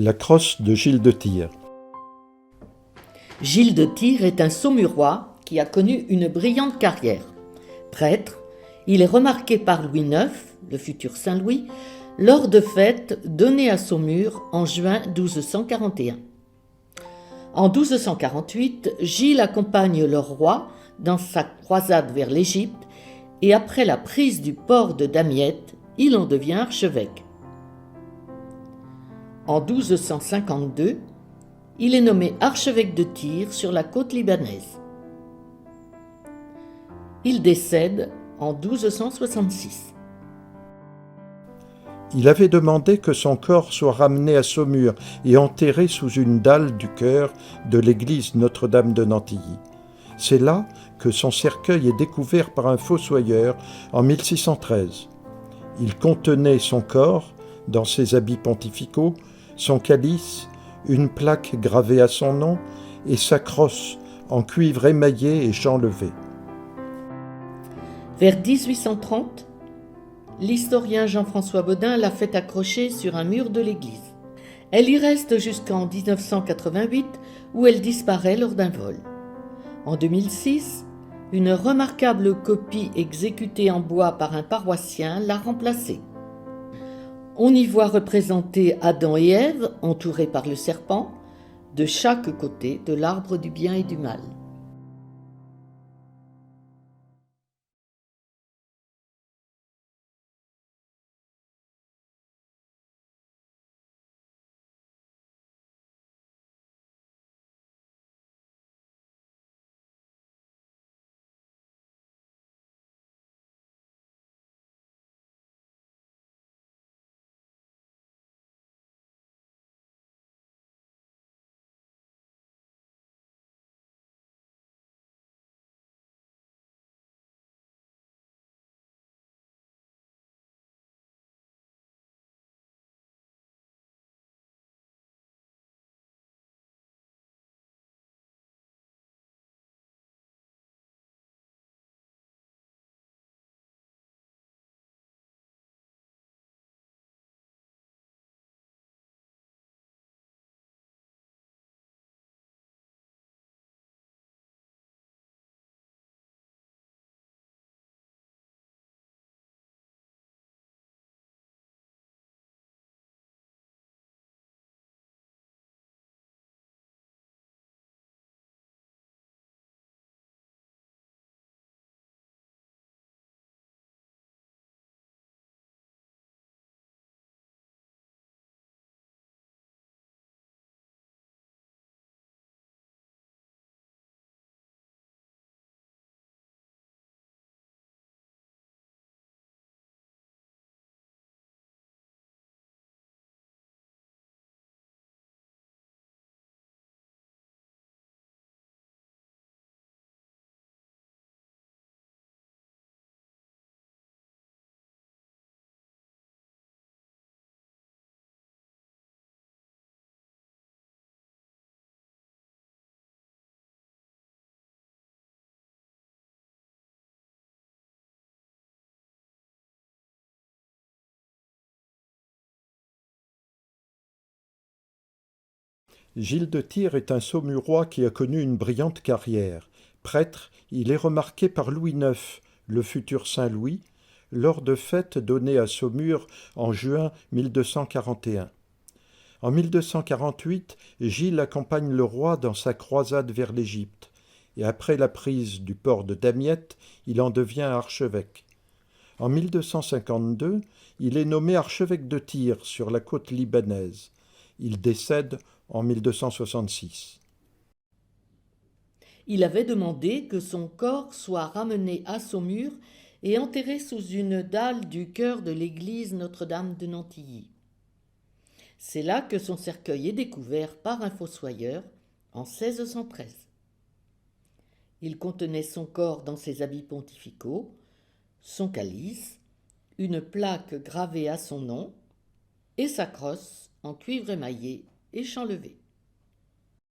La crosse de Gilles de Tyr. Gilles de Tyr est un Saumurois qui a connu une brillante carrière. Prêtre, il est remarqué par Louis IX, le futur Saint-Louis, lors de fêtes données à Saumur en juin 1241. En 1248, Gilles accompagne le roi dans sa croisade vers l'Égypte et après la prise du port de Damiette, il en devient archevêque. En 1252, il est nommé archevêque de Tyr sur la côte libanaise. Il décède en 1266. Il avait demandé que son corps soit ramené à Saumur et enterré sous une dalle du chœur de l'église Notre-Dame de Nantilly. C'est là que son cercueil est découvert par un fossoyeur en 1613. Il contenait son corps, dans ses habits pontificaux, son calice, une plaque gravée à son nom et sa crosse en cuivre émaillé et chanlevé. Vers 1830, l'historien Jean-François Bodin l'a fait accrocher sur un mur de l'église. Elle y reste jusqu'en 1988 où elle disparaît lors d'un vol. En 2006, une remarquable copie exécutée en bois par un paroissien l'a remplacée. On y voit représenter Adam et Ève, entourés par le serpent, de chaque côté de l'arbre du bien et du mal. Gilles de Tyr est un Saumurois qui a connu une brillante carrière. Prêtre, il est remarqué par Louis IX, le futur Saint-Louis, lors de fêtes données à Saumur en juin 1241. En 1248, Gilles accompagne le roi dans sa croisade vers l'Égypte, et après la prise du port de Damiette, il en devient archevêque. En 1252, il est nommé archevêque de Tyr sur la côte libanaise. Il décède en 1266. Il avait demandé que son corps soit ramené à Saumur et enterré sous une dalle du chœur de l'église Notre-Dame de Nantilly. C'est là que son cercueil est découvert par un fossoyeur en 1613. Il contenait son corps dans ses habits pontificaux, son calice, une plaque gravée à son nom et sa crosse en cuivre émaillé et chanlevé.